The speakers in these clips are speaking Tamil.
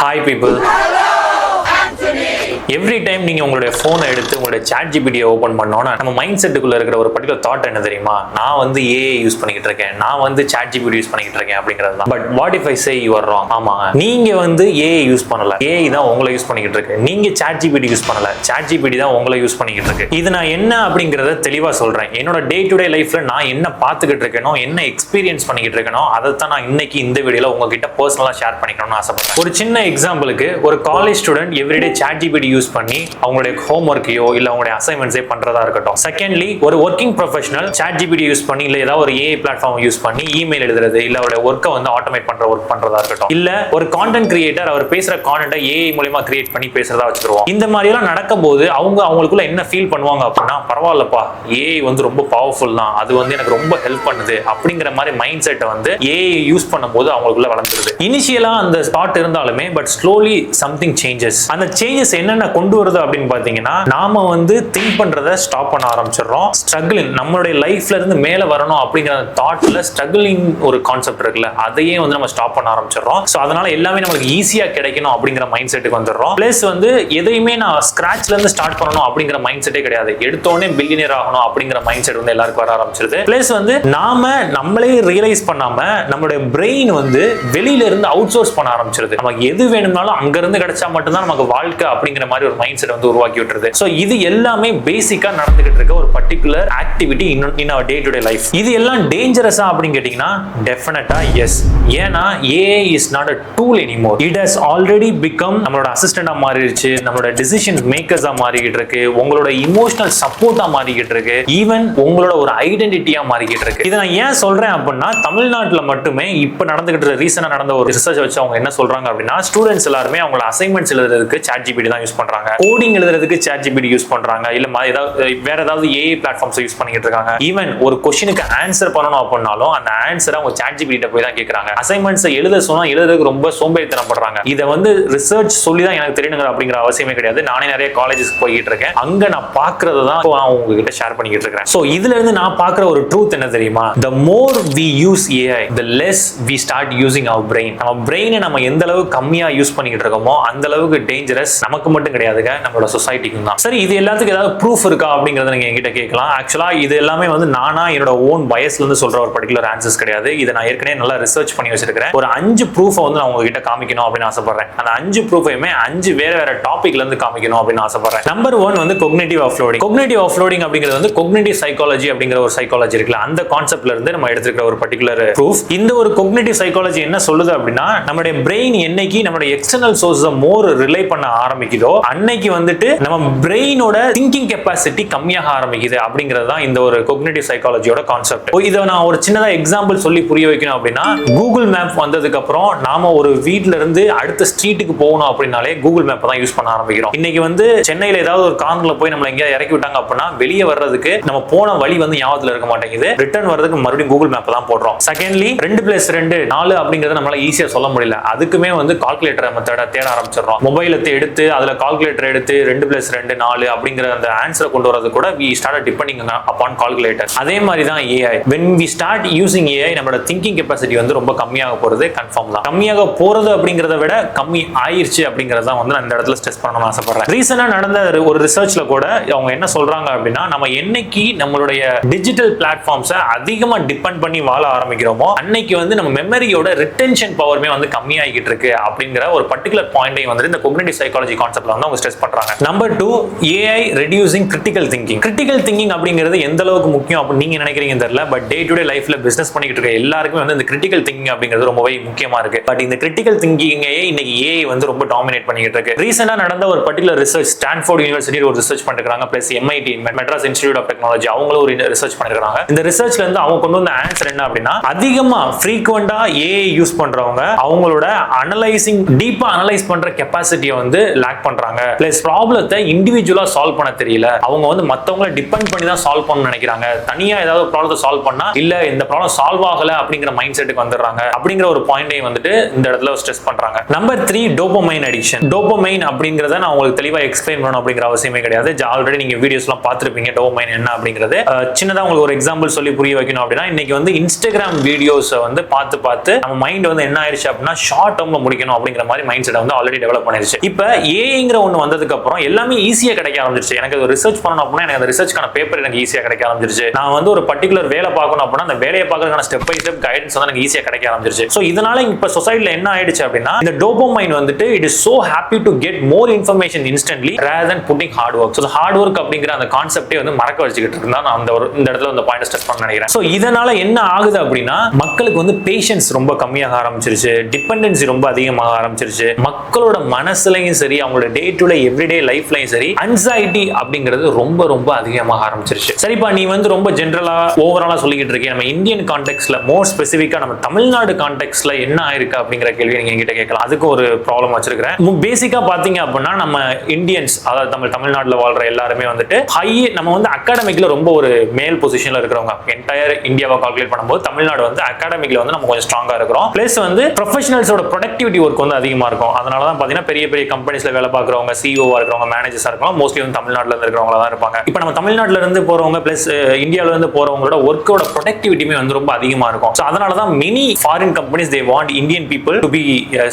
Hi people. எவ்ரி டைம் நீங்க உங்களுடைய போனை எடுத்து உங்களுடைய ChatGPT ஓபன் பண்ணோம்னா நம்ம மைண்ட் செட்டுக்குள்ள இருக்கிற ஒரு பர்టిక్యులர் தாட் என்ன தெரியுமா? நான் வந்து AI யூஸ் பண்ணிட்டு இருக்கேன், நான் வந்து ChatGPT யூஸ் பண்ணிட்டு இருக்கேன் அப்படிங்கிறது தான். But what if I say you are wrong? ஆமா, நீங்க வந்து AI யூஸ் பண்ணல, AI தான் உங்களை யூஸ் பண்ணிட்டு இருக்கு. நீங்க ChatGPT யூஸ் பண்ணல, ChatGPT தான் உங்களை யூஸ் பண்ணிட்டு இருக்கு. இது நான் என்ன அப்படிங்கறத தெளிவா சொல்றேன். என்னோட டே டு டே லைஃப்ல நான் என்ன பார்த்துக்கிட்டு இருக்கேனோ, என்ன எக்ஸ்பீரியன்ஸ் பண்ணிக்கிட்டு இருக்கேனோ, அதை தான் நான் இன்னைக்கு இந்த வீடியோல உங்ககிட்ட பர்சனலா ஷேர் பண்ணிக்கணும்னு ஆசைப்படுறேன். ஒரு சின்ன எக்ஸாம்பிளுக்கு, ஒரு college student everyday ChatGPT use பண்ணி அவங்களுடைய ஹோம்வொர்க்கையோ இல்ல அவங்களுடைய அசைன்மெண்ட்ஸே பண்றதா இருக்கட்டும். செகண்ட்லி, ஒரு ஒர்க்கிங் ப்ரொஃபஷனல் ChatGPT யூஸ் பண்ணி இல்ல ஏதாவது ஒரு AI பிளாட்ஃபார்ம் யூஸ் பண்ணி இமெயில் எழுதுறது இல்ல அவருடைய ஒர்க்கை வந்து ஆட்டோமேட் பண்ற ஒர்க் பண்றதா இருக்கட்டும். இல்ல ஒரு கான்டென்ட் கிரியேட்டர் அவர் பேசுற கான்டென்ட்டை AI மூலமா கிரியேட் பண்ணி பேசுறதா வச்சுருவோம். இந்த மாதிரி எல்லாம் நடக்கும்போது அவங்களுக்குள்ள என்ன ஃபீல் பண்ணுவாங்க அப்படின்னா, பரவாயில்லப்பா, AI வந்து ரொம்ப பவர்ஃபுல் தான், அது வந்து எனக்கு ரொம்ப ஹெல்ப் பண்ணுது அப்படிங்கிற மாதிரி மைண்ட் செட்டை வந்து AI யூஸ் பண்ணும்போது அவங்களுக்குள்ள வளர்ந்துருது. இனிஷியலா அந்த ஸ்பாட் இருந்தாலுமே பட் ஸ்லோலி சம்திங் சேஞ்சஸ். அந்த சேஞ்சஸ் என்னென்ன கொண்டு வருது அப்படின்னு பாத்தீங்கன்னா, நாம வந்து திங்க் பண்றதை ஸ்டாப் பண்ண ஆரம்பிச்சிடுறோம். ஸ்ட்ரகிளிங், நம்மளுடைய லைஃப்ல இருந்து மேல வரணும் அப்படிங்கிற தாட்ல ஸ்ட்ரகிளிங் ஒரு கான்செப்ட் இருக்குல்ல, அதையே வந்து நம்ம ஸ்டாப் பண்ண ஆரம்பிச்சிடுறோம். ஸோ அதனால எல்லாமே நமக்கு ஈஸியா கிடைக்கணும் அப்படிங்கிற மைண்ட் செட்டுக்கு வந்துடுறோம். பிளஸ் வந்து எதையுமே நான் ஸ்கிராச்ல இருந்து ஸ்டார்ட் பண்ணணும் அப்படிங்கிற மைண்ட் செட்டே கிடையாது. எடுத்தோடனே பில்லியனர் ஆகணும் அப்படிங்கிற மைண்ட் செட் வந்து எல்லாருக்கும் வர ஆரம்பிச்சிருது. பிளஸ் வந்து நம்மளே ரியலைஸ் பண்ணாம நம்மளுடைய பிரெயின் வந்து வெளியில இருந்து அவுட் சோர்ஸ் பண்ண ஆரம்பிச்சிருது. நமக்கு எது வேணும்னாலும் அங்க இருந்து கிடைச்சா மட்டும்தான் நமக்கு வாழ்க்கை அப்படிங்கிற மாதிரி ஒரு மைண்ட் செட் வந்து உருவாக்கி விட்டுருது. சோ இது எல்லாமே பேசிக்கா நடந்துகிட்டு இருக்க ஒரு particular activity in our day to day life. இது எல்லாம் டேஞ்சரஸா அப்படின்னு கேட்டீங்கன்னா டெஃபினட்டா எஸ். ஏன்னா AI is not a tool anymore. It has already become நம்மளோட அசிஸ்டண்டா மாறிடுச்சு, நம்மளோட டிசிஷன் மேக்கர்ஸா மாறிக்கிட்டு இருக்கு, உங்களோட இமோஷனல் சப்போர்ட்டா மாறிக்கிட்டு இருக்கு, ஈவன் உங்களோட ஒரு ஐடென்டிட்டியா மாறிக்கிட்டு இருக்கு. இதை நான் ஏன் சொல்றேன் அப்படின்னா, தமிழ்நாட்டில் மட்டுமே இப்ப நடந்துகிட்டு ரீசனா நடந்த ஒரு ரிசர்ச் வச்சு அவங்க என்ன சொல்றாங்க அப்படின்னா, ஸ்டூடெண்ட்ஸ் எல்லாருமே அவங்களோட அசைன்மெண்ட்ஸ் எழுதுறதுக்கு ChatGPT தான் யூஸ் பண்றாங்க, கோடிங் எழுதுறதுக்கு ChatGPT யூஸ் பண்றாங்க, இல்ல வேற ஏதாவது AI பிளாட்ஃபார்ம்ஸ் யூஸ் பண்ணிட்டு இருக்காங்க. ஈவன் ஒரு क्वेश्चனுக்கு ஆன்சர் பண்ணணும் அப்படினாலும் அந்த ஆன்சரை அவங்க ChatGPT கிட்ட போய் தான் கேக்குறாங்க. அசைன்மெண்ட்ஸ் எழுத சொன்னா எழுதுறதுக்கு ரொம்ப சோம்பேறித்தனப்படுறாங்க. இதை வந்து ரிசர்ச் சொல்லி தான் எனக்கு தெரியணுங்கிற அப்படிங்கிற அவசியமே கிடையாது. நானே நிறைய காலேஜஸ் போய்கிட்டு இருக்கேன், அங்க நான் பாக்குறது தான் உங்ககிட்ட ஷேர் பண்ணிக்கிட்டு இருக்கேன். சோ இதுல இருந்து நான் பாக்குற ஒரு ட்ரூத் என்ன தெரியுமா? the more we use AI, the less we start using our brain. நம்ம பிரெயினை நம்ம எந்த அளவுக்கு கம்மியா யூஸ் பண்ணிக்கிட்டு இருக்கோமோ அந்த அளவுக்கு டேஞ்சரஸ் நமக்கு மட்டும் கிடையாதுங்க, நம்மளோட சொசைட்டிக்கும் தான். சரி, இது எல்லாத்துக்கும் ஏதாவது ப்ரூஃப் இருக்கா அப்படிங்கறத நீங்க என்கிட்ட கேட்கலாம். ஆக்சுவலா இது எல்லாமே வந்து நானா என்னோட ஓன் பயஸ்ல இருந்து சொல்ற ஒரு பர்టిక్యులர் ஆன்சர்ஸ் கிடையாது. இதை நான் ஏற்கனவே நல்லா ரிசர்ச் பண்ணி வச்சிருக்கிறேன். ஒரு 5 ப்ரூஃப் வந்து நான் உங்ககிட்ட காமிக்கணும் அப்படின்னு ஆசைப்படுறேன். அந்த 5 ப்ரூஃபையுமே 5 வேற டாபிக்ல இருந்து காமிக்கணும் அப்படின்னு ஆசைப்படுறேன். நம்பர் 1 வந்து cognitive offloading. cognitive offloading அப்படிங்கிறது வந்து cognitive psychology அப்படிங்கிற ஒரு சைக்காலஜி இருக்குல்ல, அந்த கான்செப்ட்ல இருந்து நம்ம எடுத்துக்கிற ஒரு பர்టిక్యులர் ப்ரூஃப். இந்த ஒரு cognitive psychology என்ன சொல்லுது அப்படின்னா, நம்மளுடைய பிரெயின் என்னைக்கு நம்மளுடைய எக்ஸ்டர்னல் சோர்ஸை மோர் ரிலை பண்ண ஆரம்பிக்குதோ அன்னைக்கு வந்துட்டு நம்ம பிரெயினோட திங்கிங் கெப்பாசிட்டி கம்மியாக ஆரம்பிக்குது அப்படிங்கிறது தான் இந்த ஒரு cognitive psychologyயோட கான்செப்ட். இதை நான் ஒரு சின்னதா எக்ஸாம்பிள் சொல்லி புரிய வைக்கணும் அப்படின்னா, கூகுள் மேப் வந்ததுக்கு அப்புறம் நாம ஒரு வீட்ல இருந்து அடுத்த ஸ்ட்ரீட்டுக்கு போகணும் அப்படின்னாலே கூகுள் மேப் தான் யூஸ் பண்ண ஆரம்பிக்கிறோம். இன்னைக்கு வந்து சென்னையில ஏதாவது ஒரு கார்னர்ல போய் நம்மள எங்கேயாவது இறக்கி விட்டாங்க அப்படின்னா வெளியே வர்றதுக்கு நம்ம போன வழி வந்து ஞாபகத்துல இருக்க மாட்டேங்குது, ரிட்டர்ன் வர்றதுக்கு மறுபடியும் கூகுள் மேப் தான் போடுறோம். செகண்ட்லி 2+2 4 அப்படிங்கறத நம்மளால ஈஸியா சொல்ல முடியல, அதுக்குமே வந்து கால்குலேட்டர் மெத்தட தேட ஆரம்பிச்சிடறோம். மொபைலை எடுத்து அதுல கால்குலேட்டர் எடுத்து 2+2 4 அப்படிங்கிற அந்த ஆன்சரை கொண்டு வரது கூட we started depending upon calculator. அதே மாதிரி தான் AI. when we start using AI, நம்மளோட திங்கிங் கெப்பாசிட்டி வந்து ரொம்ப கம்மியாக போறது கன்ஃபார்ம் தான். கம்மியாக போறது அப்படிங்கறத விட கம்மி ஆயிருச்சு அப்படிங்கறத தான் வந்து நான் இந்த இடத்துல ஸ்ட்ரெஸ் பண்ணணும்னு ஆசைப்படுறேன். ரீசனா நடந்த ஒரு ரிசர்ச்ல கூட அவங்க என்ன சொல்றாங்க அப்படின்னா, நம்ம என்னைக்கு நம்மளுடைய டிஜிட்டல் பிளாட்ஃபார்ம்ஸை அதிகமா டிபெண்ட் பண்ணி வாழ ஆரம்பிக்கிறோமோ அன்னைக்கு வந்து நம்ம மெமரியோட ரிட்டென்ஷன் பவருமே வந்து கம்மியாகிட்டு இருக்கு அப்படிங்கிற ஒரு பர்టిక్యులர் பாயிண்டையும் வந்து இந்த cognitive psychology கான்செப்ட்ல வந்து அவங்க ஸ்ட்ரெஸ் பண்றாங்க. Number 2, AI reducing critical thinking. critical thinking அப்படிங்கிறது எந்த அளவுக்கு முக்கியம் அப்படின்னு நீங்க நினைக்கிறீங்கன்னு தெரியல, பட் டே டு டே லைஃப்ல பிசினஸ் பண்ணிட்டு இருக்க எல்லாருக்குமே வந்து இந்த critical thinking அப்படிங்கிறது ரொம்பவே முக்கியமா இருக்கு. பட் இந்த critical thinking இன்னைக்கு AI வந்து ரொம்ப டாமினேட் பண்ணிட்டு இருக்கு. ரீசெண்டா நடந்த ஒரு பர்టిక్యులர் ரிசர்ச், ஸ்டான்ஃபோர்ட் யூனிவர்சிட்டி ஒரு ரிசர்ச் பண்ணிருக்காங்க, plus MIT Madras institute of technology அவங்களும் ஒரு ரிசர்ச் பண்ணிருக்காங்க. இந்த ரிசர்ச்ல இருந்து அவங்க கொண்டு வந்த ஆன்சர் என்ன அப்படின்னா, அதிகமா ஃப்ரீக்வெண்டா AI யூஸ் பண்றவங்க அவங்களோட டீப்பா அனலைஸ் பண்ற கெப்பாசிட்டியை வந்து லேக் பண்றாங்க. பண்றாங்க. பிளஸ் ப்ராப்ளத்தை இண்டிவிஜுவலா சால்வ் பண்ண தெரியல. அவங்க வந்து மத்தவங்களை டிபெண்ட் பண்ணி தான் சால்வ் பண்ணணும்னு நினைக்கிறாங்க. தனியா ஏதாவது ப்ராப்ளத்தை சால்வ் பண்ணா இல்ல இந்த ப்ராப்ளம் சால்வ் ஆகல அப்படிங்கிற மைண்ட் செட்டுக்கு வந்துடுறாங்க. அப்படிங்கிற ஒரு பாயிண்டையும் வந்துட்டு இந்த இடத்துல ஸ்ட்ரெஸ் பண்றாங்க. Number 3, dopamine addiction. டோபமைன் அப்படிங்கறத நான் உங்களுக்கு தெளிவா எக்ஸ்பிளைன் பண்ணணும் அப்படிங்கிற அவசியமே கிடையாது. ஆல்ரெடி நீங்க வீடியோஸ்லாம் பார்த்திருப்பீங்க டோபமைன் என்ன அப்படிங்கிறது. சின்னதா உங்களுக்கு ஒரு எக்ஸாம்பிள் சொல்லி புரிய வைக்கணும் அப்படின்னா, இன்னைக்கு வந்து இன்ஸ்டாகிராம் வீடியோஸை வந்து பார்த்து நம்ம மைண்ட் வந்து என்ன ஆயிடுச்சு அப்படின்னா ஷார்ட் டேர்ம்ல முடிக்கணும் அப்படிங்கிற மாதிரி மைண்ட் செட்டை வந்து ஆல்ரெடி டெவலப் பண்ணிருச்சு. இப்போ ஏஐங்கிற ஒன்று வந்ததுக்கு அப்புறம் எல்லாமே ஈஸியா கிடைக்க ஆரம்பிச்சிருச்சு. எனக்கு ஒரு ரிசர்ச் பண்ணணும் அப்படின்னா எனக்கு அந்த ரிசர்ச்க்கான பேப்பர் எனக்கு ஈஸியா கிடைக்க ஆரம்பிச்சிருச்சு. நான் வந்து ஒரு பர்டிகுலர் வேலை பார்க்கணும் அப்படின்னா அந்த வேலையை பார்க்கறதுக்கான ஸ்டெப் பை ஸ்டெப் கைடன்ஸ் வந்து எனக்கு ஈஸியா கிடைக்க ஆரம்பிச்சிருச்சு. ஸோ இதனால இப்ப சொசைட்டில என்ன ஆயிடுச்சு அப்படின்னா, இந்த டோபமைன் வந்துட்டு it is so happy to get more information instantly rather then pudding hard work. So hard work அப்படிங்கிற அந்த கான்செப்டே வந்து மறக்க வச்சுக்கிட்டு இருந்தா நான் இந்த இடத்துல இந்த பாயிண்ட் ஸ்ட்ரெஸ் பண்ண நினைக்கிறேன். ஸோ இதனால என்ன ஆகுது அப்படின்னா, மக்களுக்கு வந்து பேஷன்ஸ் ரொம்ப கம்மியாக ஆரம்பிச்சிருச்சு, டிபெண்டன்சி ரொம்ப அதிகமாக ஆரம்பிச்சிருச்சு. மக்களோட மனசுலையும் சரி, அவங்களோட டே டு டே எவ்ரிடே லைஃப்லையும் சரி, அன்சைட்டி அப்படிங்கிறது ரொம்ப ரொம்ப அதிகமாக ஆரம்பிச்சிருச்சு. சரிப்பா, நீ வந்து ரொம்ப ஜென்ரலா ஓவராலா சொல்லிக்கிட்டு இருக்கேன். நம்ம இந்தியன் கான்டெக்ட்ல மோர் ஸ்பெசிஃபிக்கா நம்ம தமிழ்நாடு கான்டெக்ட்ல என்ன ஆயிருக்கு அப்படிங்கிற கேள்வி நீங்க என்கிட்ட கேட்கலாம். அதுக்கு ஒரு ப்ராப்ளம் வச்சிருக்கிறேன். பேசிக்கா பாத்தீங்க அப்படின்னா, நம்ம இந்தியன்ஸ், அதாவது தமிழ்நாட்டுல வாழ்ற எல்லாருமே வந்துட்டு நம்ம வந்து அகாடமிக்ல ரொம்ப ஒரு மேல் பொசிஷன்ல இருக்கிறவங்க. என்டையர் இந்தியாவை கால்குலேட் பண்ணும்போது தமிழ்நாடு வந்து அகாடமிக்ல வந்து நம்ம கொஞ்சம் ஸ்ட்ராங்கா இருக்கிறோம். பிளஸ் வந்து ப்ரொஃபஷனல்ஸோட ப்ரொடக்டிவிட்டி ஒர்க் வந்து அதிகமா இருக்கும். அதனால தான் பாத்தீங்கன்னா பெரிய பெரிய கம்பெனிஸ்ல வேலை பார்க்குறவங்க, சிஓவா இருக்கிறவங்க, மேனேஜர்ஸா இருக்கிறவங்க மோஸ்ட்லி வந்து தமிழ்நாட்டுல இருந்து இருக்கிறவங்க தான் இருப்பாங்க. இப்போ நம்ம தமிழ்நாட்டுல இருந்து போறவங்க பிளஸ் இந்தியாவில இருந்து போறவங்களோட ஒர்க்கோட ப்ரொடக்டிவிட்டியுமே வந்து ரொம்ப அதிகமா இருக்கும். ஸோ அதனால தான் many foreign companies they want Indian people to be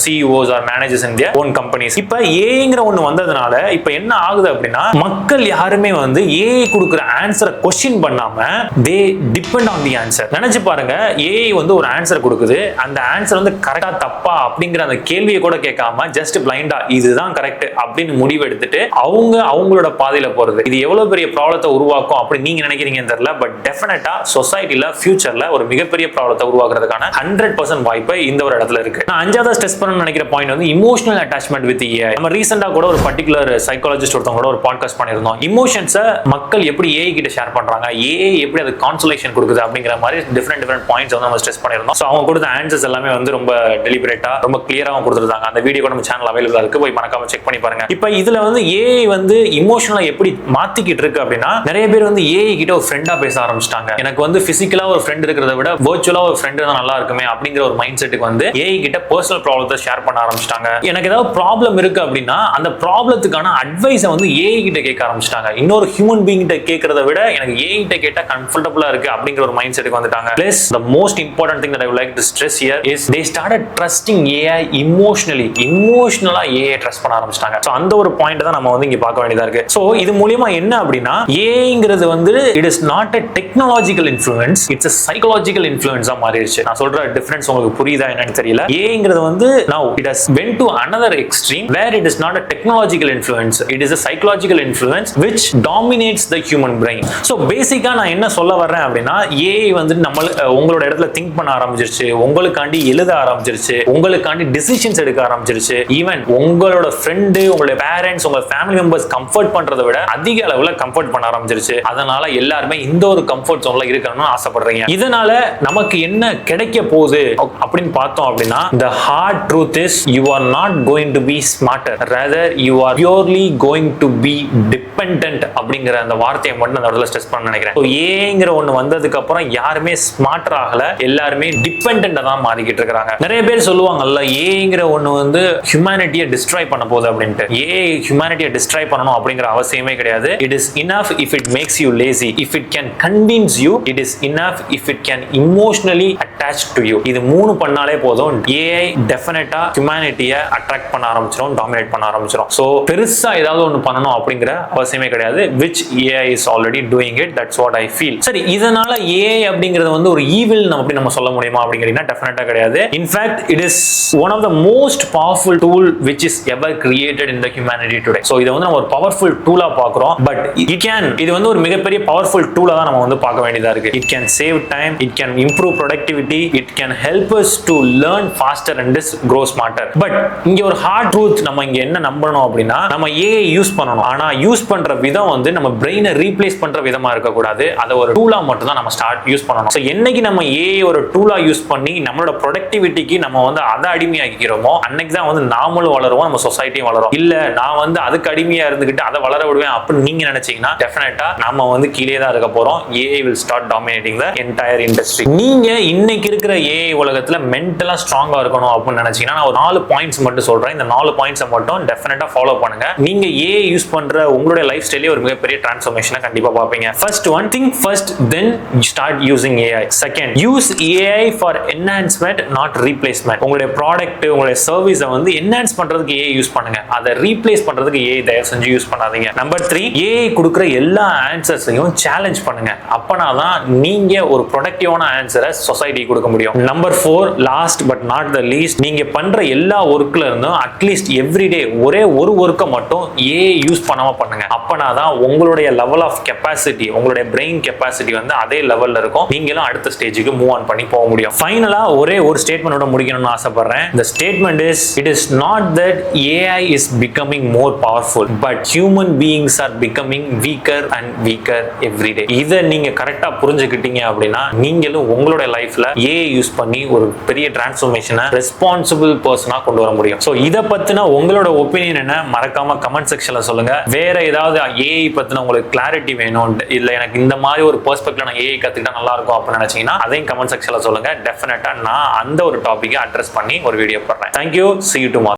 CEOs or managers in their own companies. இப்போ ஏங்கிற ஒன்று வந்ததுனால இப்போ என்ன ஆகுது அப்படின்னா, மக்கள் யாருமே வந்து ஏஐ கொடுக்குற ஆன்சரை கொஸ்டின் பண்ணாம தே டிபெண்ட் ஆன் தி ஆன்சர். நினைச்சு பாருங்க, ஏஐ வந்து ஒரு ஆன்சர் கொடுக்குது, அந்த ஆன்சர் வந்து கரெக்டா தப்பா அப்படிங்கிற அந்த கேள்வியை கூட கேட்காம ஜஸ்ட் பிளைண்டா இதுதான் கரெக்ட் அப்படின்னு முடிவு எடுத்துட்டு அவங்களோட பாதையில போறது. இது எவ்வளவு பெரிய ப்ராப்ளத்தை உருவாக்கும் அப்படின்னு நீங்க நினைக்கிறீங்கன்னு தெரியல. பட் டெஃபினட்டா சொசைட்டில ஃபியூச்சர்ல ஒரு மிகப்பெரிய ப்ராப்ளத்தை உருவாக்குறதுக்கான 100% வாய்ப்பு இந்த ஒரு இடத்துல இருக்கு. நான் அஞ்சாவது ஸ்ட்ரெஸ் பண்ண நினைக்கிற பாயிண்ட் வந்து இமோஷனல் அட்டாச்மெண்ட் வித் ஏஐ. நம்ம ரீசெண்டா கூட ஒரு பர்டிகுலர் சைக்காலஜிஸ்ட் ஒருத்தவங்க கூட ஒரு பாட்காஸ்ட் பண்ணிருந்தோம். இமோஷன்ஸை மக்கள் எப்படி ஏஐ கிட்ட ஷேர் பண்றாங்க, ஏஐ எப்படி அது கான்சோலேஷன் கொடுக்குது அப்படிங்கிற மாதிரி டிஃபரெண்ட் பாயிண்ட்ஸ் வந்து நம்ம ஸ்ட்ரெஸ் பண்ணிருந்தோம். ஸோ அவங்க கொடுத்த ஆன்சர்ஸ் எல்லாமே வந்து ரொம்ப டெலிபரேட்டா ரொம்ப கிளியராகவும் கொடுத்துருந்தாங்க. அந்த வீடியோ கூட நம்ம சேனல் அவைலபிளா இருக்கு, போய் மறக்காம செக் பண்ணி பாருங்க. இப்போ இதுல வந்து ஏஐ வந்து இமோஷனலா எப்படி மாத்திக்கிட்டு இருக்கு அப்படின்னா, நிறைய பேர் வந்து ஏஐ கிட்ட ஒரு ஃப்ரெண்டா பேச ஆரம்பிச்சிட்டாங்க. எனக்கு வந்து பிசிக்கலா ஒரு ஃப்ரெண்ட் இருக்கிறத விட வர்ச்சுவலா ஒரு ஃப்ரெண்ட் தான் நல்லா இருக்குமே அப்படிங்கிற ஒரு மைண்ட் செட்டுக்கு வந்து ஏஐ கிட்ட பர்சனல் ப்ராப்ளத்தை ஷேர் பண்ண ஆரம்பிச்சிட்டாங்க. எனக்கு ஏதாவது ப்ராப்ளம் இருக்கு அப்படின்னா அந்த ப்ராப்ளத்துக்கான அட்வைஸை வந்து ஏஐ கிட்ட கேட்க ஆரம்பிச்சிட்டாங்க. இன்னொரு ஹியூமன் பீயிங் கிட்ட கேட்கறத விட எனக்கு ஏஐ கிட்ட கேட்டா கம்ஃபர்டபுளா இருக்கு அப்படிங்கிற ஒரு மைண்ட் செட்டுக்கு வந்துட்டாங்க. Plus the most important thing that I would like to stress here is they started trusting AI இமோஷனலா ஏஐ ட்ரஸ்ட் பண்ண ஆரம்பிச்சிட்டாங்க. சோ அந்த ஒரு பாயிண்ட் தான் நம்ம வந்து இங்க பார்க்க வேண்டியதா இருக்கு. சோ இது மூலமா என்ன அப்படின்னா, ஏஐங்கிறது வந்து it is not a technological influence, it's a psychological influence ஆ மாறிடுச்சு. நான் சொல்ற டிஃபரன்ஸ் உங்களுக்கு புரியுதா என்னன்னு தெரியல. ஏஐங்கிறது வந்து now it has went to another extreme where it is not a technological influence, it is a psychological influence which dominates the human brain. So பேசிக்கா நான் என்ன சொல்ல வர்றேன் அப்படின்னா, ஏஐ வந்து உங்களோட இடத்துல திங்க் பண்ண ஆரம்பிச்சிருச்சு, உங்களுக்காண்டி எழுத ஆரம்பிச்சிருச்சு, உங்களுக்காண்டி டிசிஷன்ஸ் எடுக்க ஆரம்பிச்சிருச்சு. ஈவன் உங்களோட ஃப்ரெண்டு, உங்களோட பேரண்ட்ஸ், உங்க ஃபேமிலி மெம்பர்ஸ் கம்ஃபர்ட் பண்றதை விட அதிக அளவுல கம்ஃபர்ட் பண்ண ஆரம்பிச்சிருச்சு. அதனால எல்லாருமே இந்த ஒரு கம்ஃபர்ட் ஜோன்ல இருக்கணும்னு ஆசைப்படுறீங்க. இதனால நமக்கு என்ன கிடைக்க போகுது அப்படின்னு பார்த்தோம் அப்படின்னா, the hard truth is you are not going to be smarter, rather you are purely going to be dependent அப்படிங்கிற அந்த வார்த்தையை மட்டும் அந்த இடத்துல ஸ்ட்ரெஸ் பண்ண நினைக்கிறேன். ஏங்கிற ஒண்ணு வந்ததுக்கு அப்புறம் யாருமே ஸ்மார்ட்டர் ஆகல, எல்லாருமே டிபெண்டன்ட்டா தான் மாறிக்கிட்டு இருக்காங்க. நிறைய பேர் சொல்லுவாங்கல்ல, ஏங்கிற ஒண்ணு வந்து ஹியூமனிட்டியை டிஸ்ட்ராய் பண்ண போகுது அப்படின்ட்டு. ஹியூமனிட்டியை டிஸ்ட்ராய் பண்ணணும் அப்படிங்கிற அவசியமே கிடையாது. It is enough if it makes you lazy, if it can convince you, it is enough if it can emotionally attach to you. இது மூணு பண்ணாலே போதும், ஏஐ டெஃபினட்டா ஹியூமனிட்டியை அட்ராக்ட் பண்ண ஆரம்பிச்சிடும், டாமினேட் பண்ண ஆரம்பிச்சிடும். ஸோ பெருசா ஏதாவது ஒன்று பண்ணணும் அப்படிங்கிற அவசியமே கிடையாது. which AI is already doing it, that's what I feel. சரி, இதனால AI அப்படிங்கிறது வந்து ஒரு ஈவில் நம்ம சொல்ல முடியுமா அப்படிங்கிறீங்கன்னா டெஃபினட்டா கிடையாது. In fact it is one of the most powerful tool which is ever created in the humanity today. So இதை வந்து நம்ம ஒரு பவர்ஃபுல் டூலா பார்க்குறோம். பட் இது வந்து ஒரு மிகப்பெரிய பவர்ஃபுல் டூலா தான் நம்ம வந்து பார்க்க வேண்டியதா இருக்கு. It can save time, it can improve productivity, it can help us to learn faster and grow smarter. But இங்க ஒரு ஹார்ட் ட்ரூத் நம்ம இங்க என்ன நம்பணும் அப்படின்னா, நம்ம ஏஐ யூஸ் பண்ணணும். ஆனா யூஸ் பண்ற பண்ற விதம் வந்து நம்ம பிரெயினை ரீப்ளேஸ் பண்ற விதமா இருக்கக்கூடாது. அதை ஒரு டூலா மட்டும் தான் நம்ம ஸ்டார்ட் யூஸ் பண்ணணும். ஸோ என்னைக்கு நம்ம ஏஐ ஒரு டூலா யூஸ் பண்ணி நம்மளோட ப்ரொடக்டிவிட்டிக்கு நம்ம வந்து அதை அடிமையாக்கிறோமோ அன்னைக்கு தான் வந்து நாமளும் வளருவோம், நம்ம சொசைட்டியும் வளரும். இல்ல நான் வந்து அதுக்கு அடிமையா இருந்துகிட்டு அதை வளர விடுவேன் அப்படின்னு நீங்க நினைச்சீங்கன்னா டெஃபினட்டா நம்ம வந்து கீழே தான் இருக்க போறோம். AI will start dominating the entire industry. நீங்க இன்னைக்கு இருக்கிற ஏஐ உலகத்துல மென்டலா ஸ்ட்ராங்கா இருக்கணும் அப்படின்னு நினைச்சீங்கன்னா நான் ஒரு 4 பாயிண்ட்ஸ் மட்டும் சொல்றேன். இந்த 4 பாயிண்ட்ஸ் மட்டும் டெஃபினட்டா ஃபாலோ பண்ணுங்க. நீங்க ஏஐ யூஸ் பண்ற உங்களுடைய லைஃப் ஸ்டைலே ஒரு மிகப்பெரிய டிரான்ஸ்ஃபர்மேஷனை கண்டிப்பா பாப்பீங்க. First one, think first then start using AI. Second, use AI for enhancement not replacement. உங்களுடைய ப்ராடக்ட் உங்களுடைய சர்வீஸை வந்து என்ஹான்ஸ் பண்றதுக்கு ஏஐ யூஸ் பண்ணுங்க, அதை ரீப்ளேஸ் பண்றதுக்கு ஏஐ தயவு செஞ்சு யூஸ் பண்ணாதீங்க. நம்பர் 3, ஏஐ கொடுக்குற எல்லா ஆன்சர்ஸையும் சேலஞ்ச் பண்ணுங்க. அப்பனாதான் நீங்க ஒரு ப்ரொடக்டிவான ஆன்சரை சொசைட்டி கொடுக்க முடியும். Number 4, last but not the least, நீங்க பண்ற எல்லா ஒர்க்ல இருந்தும் அட்லீஸ்ட் எவ்ரிடே ஒரே ஒரு ஒர்க்கை மட்டும் ஏஐ யூஸ் பண்ணாம பண்ணுங்க. அப்பனாதான் உங்களுடைய லெவல் ஆஃப் கெப்பாசிட்டி, உங்களுடைய பிரெயின் கெப்பாசிட்டி வந்து அதே லெவல்ல இருக்கும். நீங்களும் அடுத்த ஸ்டேஜுக்கு மூவ் ஆன் பண்ணி போக முடியும். ஃபைனலா ஒரே ஒரு ஸ்டேட்மெண்டோட முடிக்கணும்னு ஆசைப்படுறேன். The statement is, it is not that AI is becoming more powerful, but human beings are becoming weaker and weaker every day. இதை நீங்க கரெக்டா புரிஞ்சுக்கிட்டீங்க அப்படின்னா நீங்களும் உங்களுடைய லைஃப்ல ஏஐ யூஸ் பண்ணி ஒரு பெரிய டிரான்ஸ்ஃபர்மேஷனை ரெஸ்பான்சிபிள் பர்சனா கொண்டு வர முடியும். சோ இத பத்தின உங்களோட ஒப்பீனியன் என்ன மறக்காம கமெண்ட் செக்ஷன்ல சொல்லுங்க. வேற ஏதாவது ஏஐ பத்தின உங்களுக்கு கிளாரிட்டி வேணும், இல்ல எனக்கு இந்த மாதிரி ஒரு பெர்ஸ்பெக்டிவ்ல நான் ஏஐ கத்துக்கிட்டா நல்லா இருக்கும் அப்படின்னு நினைச்சீங்கன்னா அதையும் கமெண்ட் செக்ஷன்ல சொல்லுங்க. டெஃபினட்டா நான் அந்த ஒரு டாபிக்கை அட்ரஸ் பண்ணி ஒரு வீடியோ போடுறேன். Thank you. See you tomorrow.